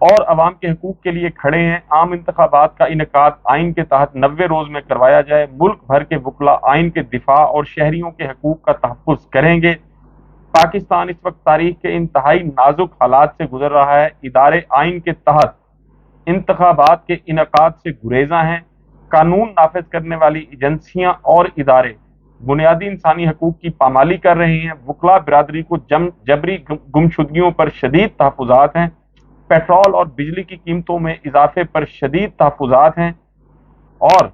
اور عوام کے حقوق کے لیے کھڑے ہیں۔ عام انتخابات کا انعقاد آئین کے تحت 90 روز میں کروایا جائے۔ ملک بھر کے وکلا آئین کے دفاع اور شہریوں کے حقوق کا تحفظ کریں گے۔ پاکستان اس وقت تاریخ کے انتہائی نازک حالات سے گزر رہا ہے۔ ادارے آئین کے تحت انتخابات کے انعقاد سے گریزاں ہیں۔ قانون نافذ کرنے والی ایجنسیاں اور ادارے بنیادی انسانی حقوق کی پامالی کر رہے ہیں۔ وکلا برادری کو جبری گمشدگیوں پر شدید تحفظات ہیں۔ پیٹرول اور بجلی کی قیمتوں میں اضافے پر شدید تحفظات ہیں۔ اور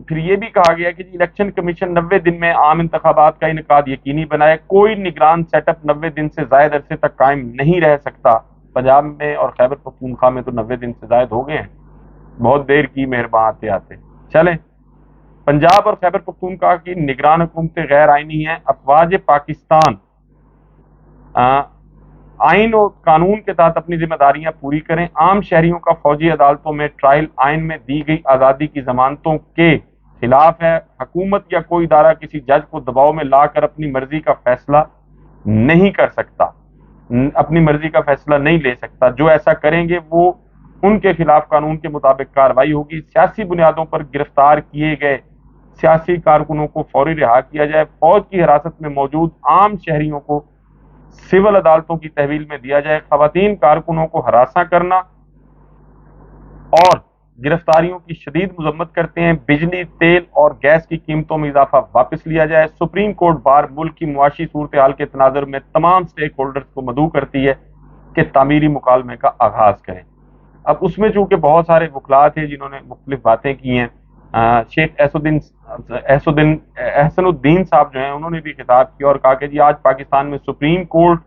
پھر یہ بھی کہا گیا کہ الیکشن کمیشن 90 دن میں عام انتخابات کا انعقاد یقینی بنائے۔ کوئی نگران سیٹ اپ 90 دن سے زائد عرصے تک قائم نہیں رہ سکتا۔ پنجاب میں اور خیبر پختونخوا میں تو 90 دن سے زائد ہو گئے ہیں، بہت دیر کی مہربان آتے آتے۔ چلیں، پنجاب اور خیبر پختونخوا کی نگران حکومتیں غیر آئینی ہیں۔ افواج پاکستان آئین و قانون کے تحت اپنی ذمہ داریاں پوری کریں۔ عام شہریوں کا فوجی عدالتوں میں ٹرائل آئین میں دی گئی آزادی کی ضمانتوں کے خلاف ہے۔ حکومت یا کوئی ادارہ کسی جج کو دباؤ میں لا کر اپنی مرضی کا فیصلہ نہیں کر سکتا، اپنی مرضی کا فیصلہ نہیں لے سکتا۔ جو ایسا کریں گے وہ ان کے خلاف قانون کے مطابق کارروائی ہوگی۔ سیاسی بنیادوں پر گرفتار کیے گئے سیاسی کارکنوں کو فوری رہا کیا جائے۔ فوج کی حراست میں موجود عام شہریوں کو سول عدالتوں کی تحویل میں دیا جائے۔ خواتین کارکنوں کو ہراساں کرنا اور گرفتاریوں کی شدید مذمت کرتے ہیں۔ بجلی، تیل اور گیس کی قیمتوں میں اضافہ واپس لیا جائے۔ سپریم کورٹ بار ملک کی معاشی صورتحال کے تناظر میں تمام سٹیک ہولڈرز کو مدعو کرتی ہے کہ تعمیری مکالمے کا آغاز کریں۔ اب اس میں چونکہ بہت سارے وکلاء تھے جنہوں نے مختلف باتیں کی ہیں، شیخ احسن الدین صاحب جو ہیں انہوں نے بھی خطاب کیا اور کہا کہ جی آج پاکستان میں سپریم کورٹ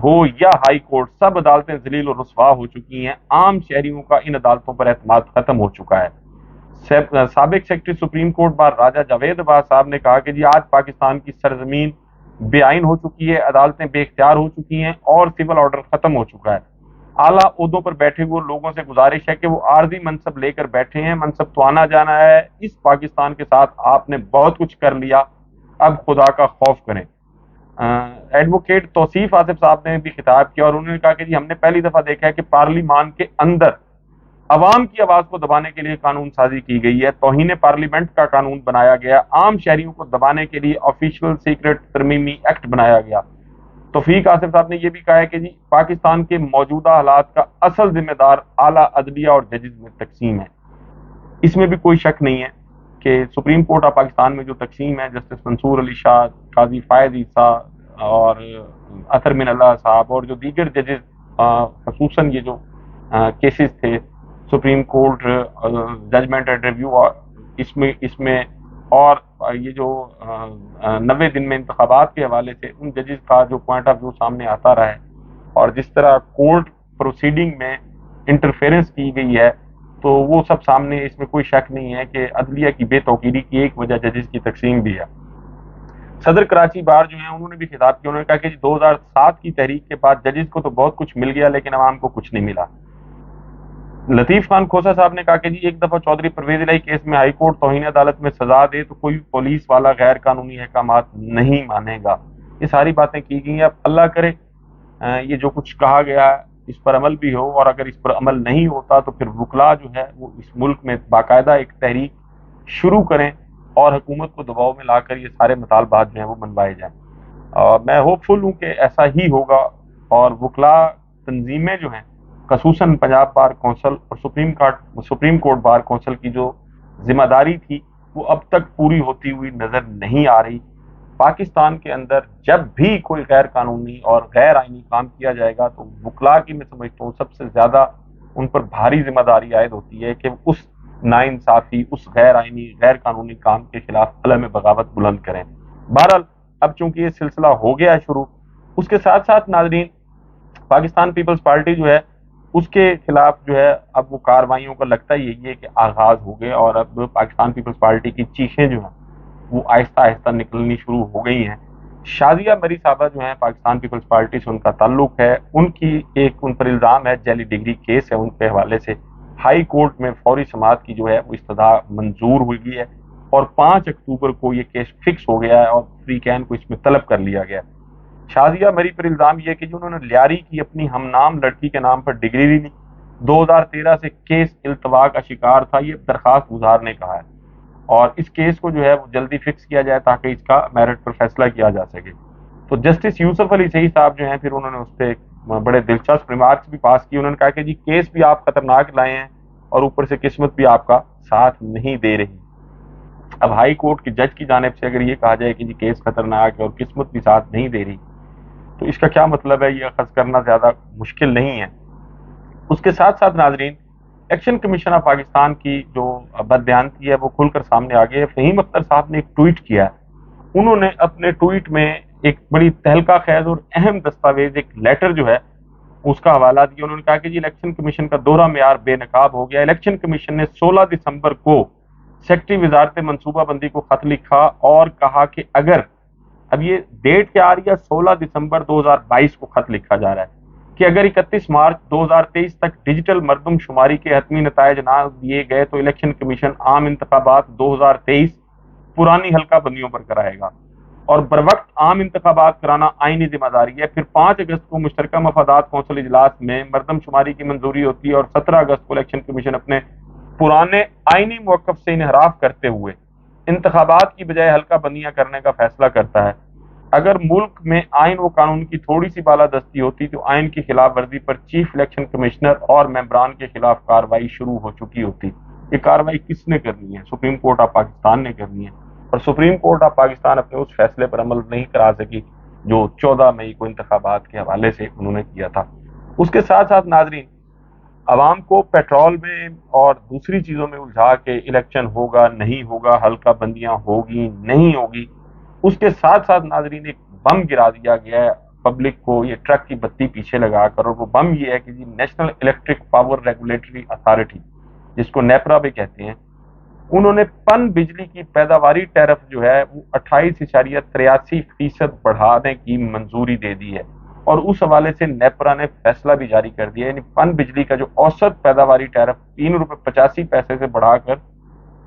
ہو یا ہائی کورٹ، سب عدالتیں ذلیل و رسوا ہو چکی ہیں۔ عام شہریوں کا ان عدالتوں پر اعتماد ختم ہو چکا ہے۔ سابق سیکرٹری سپریم کورٹ بار راجہ جاوید عباس صاحب نے کہا کہ جی آج پاکستان کی سرزمین بے آئین ہو چکی ہے، عدالتیں بے اختیار ہو چکی ہیں اور سول آرڈر ختم ہو چکا ہے۔ اعلیٰ عہدوں پر بیٹھے ہوئے لوگوں سے گزارش ہے کہ وہ عارضی منصب لے کر بیٹھے ہیں، منصب تو آنا جانا ہے۔ اس پاکستان کے ساتھ آپ نے بہت کچھ کر لیا، اب خدا کا خوف کریں۔ ایڈوکیٹ توصیف آصف صاحب نے بھی خطاب کیا اور انہوں نے کہا کہ جی ہم نے پہلی دفعہ دیکھا ہے کہ پارلیمان کے اندر عوام کی آواز کو دبانے کے لیے قانون سازی کی گئی ہے، توہین پارلیمنٹ کا قانون بنایا گیا، عام شہریوں کو دبانے کے لیے آفیشیل سیکرٹ ترمیمی ایکٹ بنایا گیا۔ توفیق آصف صاحب نے یہ بھی کہا ہے کہ جی پاکستان کے موجودہ حالات کا اصل ذمہ دار اعلیٰ عدلیہ اور ججز میں تقسیم ہے۔ اس میں بھی کوئی شک نہیں ہے کہ سپریم کورٹ آف پاکستان میں جو تقسیم ہے، جسٹس منصور علی شاہ، قاضی فائز عیسیٰ اور اطہر من اللہ صاحب اور جو دیگر ججز، خصوصاً یہ جو کیسز تھے supreme court judgment and review, اس میں اور یہ جو 90 دن میں انتخابات کے حوالے سے ان ججز کا جو پوائنٹ آف ویو سامنے آتا رہا ہے اور جس طرح کورٹ پروسیڈنگ میں انٹرفیرنس کی گئی ہے، تو وہ سب سامنے، اس میں کوئی شک نہیں ہے کہ عدلیہ کی بے توقیری کی ایک وجہ ججز کی تقسیم بھی ہے۔ صدر کراچی بار جو ہیں انہوں نے بھی خطاب کیا، انہوں نے کہا کہ 2007 کی تحریک کے بعد ججز کو تو بہت کچھ مل گیا لیکن عوام کو کچھ نہیں ملا۔ لطیف خان کھوسا صاحب نے کہا کہ جی ایک دفعہ چودھری پرویز الہی کیس میں ہائی کورٹ توہین عدالت میں سزا دے تو کوئی پولیس والا غیر قانونی احکامات نہیں مانے گا۔ یہ ساری باتیں کی گئی ہیں۔ اب اللہ کرے یہ جو کچھ کہا گیا اس پر عمل بھی ہو، اور اگر اس پر عمل نہیں ہوتا تو پھر وکلا جو ہے وہ اس ملک میں باقاعدہ ایک تحریک شروع کریں اور حکومت کو دباؤ میں لا کر یہ سارے مطالبات جو ہیں وہ منوائے جائیں۔ میں ہوپ فل ہوں کہ ایسا ہی ہوگا اور وکلا تنظیمیں جو ہیں، خصوصاً پنجاب بار کونسل اور سپریم کورٹ بار کونسل کی جو ذمہ داری تھی وہ اب تک پوری ہوتی ہوئی نظر نہیں آ رہی۔ پاکستان کے اندر جب بھی کوئی غیر قانونی اور غیر آئینی کام کیا جائے گا تو وکلا کی میں سمجھتا ہوں سب سے زیادہ ان پر بھاری ذمہ داری عائد ہوتی ہے کہ اس ناانصافی، اس غیر آئینی غیر قانونی کام کے خلاف علم بغاوت بلند کریں۔ بہرحال اب چونکہ یہ سلسلہ ہو گیا ہے شروع، اس کے ساتھ ساتھ ناظرین پاکستان پیپلز پارٹی جو ہے اس کے خلاف جو ہے اب وہ کارروائیوں کا لگتا ہی یہی ہے کہ آغاز ہو گئے اور اب پاکستان پیپلز پارٹی کی چیخیں جو ہیں وہ آہستہ آہستہ نکلنی شروع ہو گئی ہیں۔ شازیہ مری صاحبہ جو ہیں پاکستان پیپلز پارٹی سے ان کا تعلق ہے، ان پر الزام ہے جعلی ڈگری کیس ہے، ان کے حوالے سے ہائی کورٹ میں فوری سماعت کی جو ہے وہ استدعا منظور ہوئی ہے اور 5 اکتوبر کو یہ کیس فکس ہو گیا ہے اور فری کین کو اس میں طلب کر لیا گیا ہے۔ شازیہ مری پر الزام یہ کہ جو انہوں نے لیاری کی اپنی ہم نام لڑکی کے نام پر ڈگری بھی لی، 2013 سے کیس التوا کا شکار تھا، یہ درخواست گزار نے کہا ہے، اور اس کیس کو جو ہے وہ جلدی فکس کیا جائے تاکہ اس کا میرٹ پر فیصلہ کیا جا سکے۔ تو جسٹس یوسف علی سہی صاحب جو ہیں پھر انہوں نے اس پہ بڑے دلچسپ ریمارکس بھی پاس کی۔ انہوں نے کہا کہ جی کیس بھی آپ خطرناک لائے ہیں اور اوپر سے قسمت بھی آپ کا ساتھ نہیں دے رہی۔ اب ہائی کورٹ کی جج کی جانب سے اگر یہ کہا جائے کہ جی کیس خطرناک ہے اور قسمت بھی ساتھ نہیں دے رہی، تو اس کا کیا مطلب ہے؟ یہ اخذ کرنا زیادہ مشکل نہیں ہے۔ اس کے ساتھ ساتھ ناظرین، الیکشن کمیشن آف پاکستان کی جو بدبیانتی ہے وہ کھل کر سامنے آ گئی ہے۔ فہیم اختر صاحب نے ایک ٹویٹ کیا ہے، انہوں نے اپنے ٹویٹ میں ایک بڑی تہلکہ خیز اور اہم دستاویز، ایک لیٹر جو ہے اس کا حوالہ دیا۔ انہوں نے کہا کہ جی الیکشن کمیشن کا دورہ معیار بے نقاب ہو گیا۔ الیکشن کمیشن نے 16 دسمبر کو سیکرٹری وزارت منصوبہ بندی کو خط لکھا اور کہا کہ اگر، اب یہ ڈیٹ کیا آ رہی ہے، 16 دسمبر 2022 کو خط لکھا جا رہا ہے کہ اگر 31 مارچ 2023 تک ڈیجیٹل مردم شماری کے حتمی نتائج نہ دیے گئے تو الیکشن کمیشن عام انتخابات 2023 پرانی حلقہ بندیوں پر کرائے گا، اور بروقت عام انتخابات کرانا آئینی ذمہ داری ہے۔ پھر 5 اگست کو مشترکہ مفادات کونسل اجلاس میں مردم شماری کی منظوری ہوتی ہے، اور 17 اگست کو الیکشن کمیشن اپنے پرانے آئینی موقف سے انحراف کرتے ہوئے انتخابات کی بجائے حلقہ بندیاں کرنے کا فیصلہ کرتا ہے۔ اگر ملک میں آئین و قانون کی تھوڑی سی بالادستی ہوتی تو آئین کی خلاف ورزی پر چیف الیکشن کمشنر اور ممبران کے خلاف کارروائی شروع ہو چکی ہوتی۔ یہ کارروائی کس نے کرنی ہے؟ سپریم کورٹ آف پاکستان نے کرنی ہے، اور سپریم کورٹ آف پاکستان اپنے اس فیصلے پر عمل نہیں کرا سکی جو 14 مئی کو انتخابات کے حوالے سے انہوں نے کیا تھا۔ اس کے ساتھ ساتھ ناظرین، عوام کو پیٹرول میں اور دوسری چیزوں میں الجھا کے الیکشن ہوگا نہیں ہوگا، حلقہ بندیاں ہوگی نہیں ہوگی، اس کے ساتھ ساتھ ناظرین ایک بم گرا دیا گیا ہے پبلک کو، یہ ٹرک کی بتی پیچھے لگا کر، اور وہ بم یہ ہے کہ جی national electric power regulatory authority, جس کو نیپرا بھی کہتے ہیں، انہوں نے پن بجلی کی پیداواری ٹیرف جو ہے وہ 28.83% بڑھانے کی منظوری دے دی ہے، اور اس حوالے سے نیپرا نے فیصلہ بھی جاری کر دیا، یعنی پن بجلی کا جو اوسط پیداواری ٹیرف 3.85 روپے سے بڑھا کر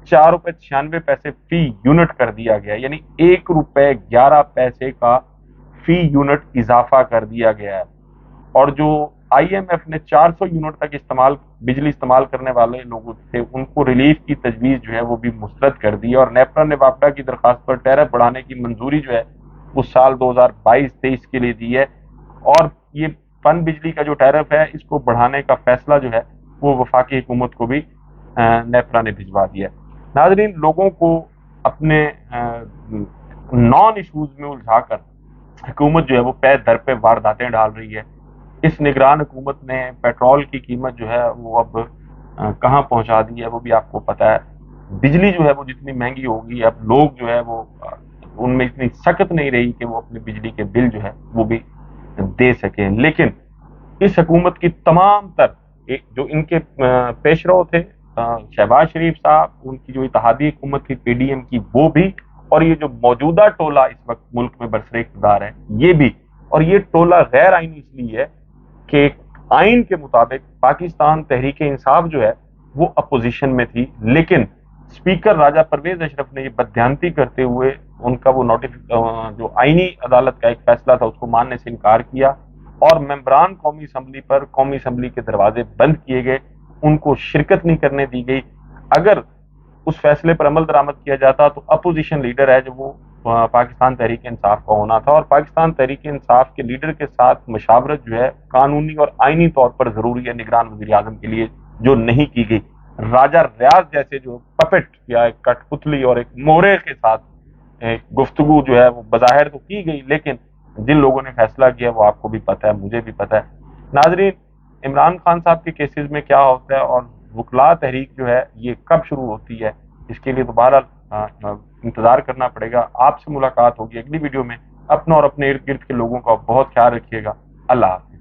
4.96 روپے فی یونٹ کر دیا گیا، یعنی 1.11 روپے کا فی یونٹ اضافہ کر دیا گیا ہے۔ اور جو آئی ایم ایف نے 400 یونٹ تک بجلی استعمال کرنے والے لوگوں تھے ان کو ریلیف کی تجویز جو ہے وہ بھی مسترد کر دی، اور نیپرا نے واپڈا کی درخواست پر ٹیرف بڑھانے کی منظوری جو ہے وہ سال 2022-23 کے لیے دی ہے، اور یہ پن بجلی کا جو ٹیرف ہے اس کو بڑھانے کا فیصلہ جو ہے وہ وفاقی حکومت کو بھی نیپرا نے بھجوا دیا ہے۔ ناظرین، لوگوں کو اپنے نان ایشوز میں الجھا کر حکومت جو ہے وہ پے در پہ وارداتیں ڈال رہی ہے۔ اس نگران حکومت نے پیٹرول کی قیمت جو ہے وہ اب کہاں پہنچا دی ہے وہ بھی آپ کو پتہ ہے۔ بجلی جو ہے وہ جتنی مہنگی ہوگی، اب لوگ جو ہے وہ ان میں اتنی سخت نہیں رہی کہ وہ اپنی بجلی کے بل جو ہے وہ بھی دے سکیں۔ لیکن اس حکومت کی تمام تر جو ان کے پیشرو تھے شہباز شریف صاحب، ان کی جو اتحادی حکومت تھی پی ڈی ایم کی، وہ بھی، اور یہ جو موجودہ ٹولہ اس وقت ملک میں برسر اقتدار ہے یہ بھی، اور یہ ٹولہ غیر آئینی اس لیے ہے کہ آئین کے مطابق پاکستان تحریک انصاف جو ہے وہ اپوزیشن میں تھی، لیکن اسپیکر راجہ پرویز اشرف نے یہ بددیانتی کرتے ہوئے ان کا وہ جو آئینی عدالت کا ایک فیصلہ تھا اس کو ماننے سے انکار کیا، اور ممبران قومی اسمبلی پر قومی اسمبلی کے دروازے بند کیے گئے، ان کو شرکت نہیں کرنے دی گئی۔ اگر اس فیصلے پر عمل درآمد کیا جاتا تو اپوزیشن لیڈر ہے جو وہ پاکستان تحریک انصاف کا ہونا تھا، اور پاکستان تحریک انصاف کے لیڈر کے ساتھ مشاورت جو ہے قانونی اور آئینی طور پر ضروری ہے نگران وزیر اعظم کے لیے، جو نہیں کی گئی۔ راجہ ریاض جیسے جو پپٹ یا ایک کٹ پتلی اور ایک مورے کے ساتھ گفتگو جو ہے وہ بظاہر تو کی گئی، لیکن جن لوگوں نے فیصلہ کیا وہ آپ کو بھی پتہ ہے، مجھے بھی پتہ ہے۔ ناظرین، عمران خان صاحب کے کیسز میں کیا ہوتا ہے اور وکلاء تحریک جو ہے یہ کب شروع ہوتی ہے، اس کے لیے دوبارہ انتظار کرنا پڑے گا۔ آپ سے ملاقات ہوگی اگلی ویڈیو میں۔ اپنا اور اپنے ارد گرد کے لوگوں کا بہت خیال رکھیے گا۔ اللہ حافظ۔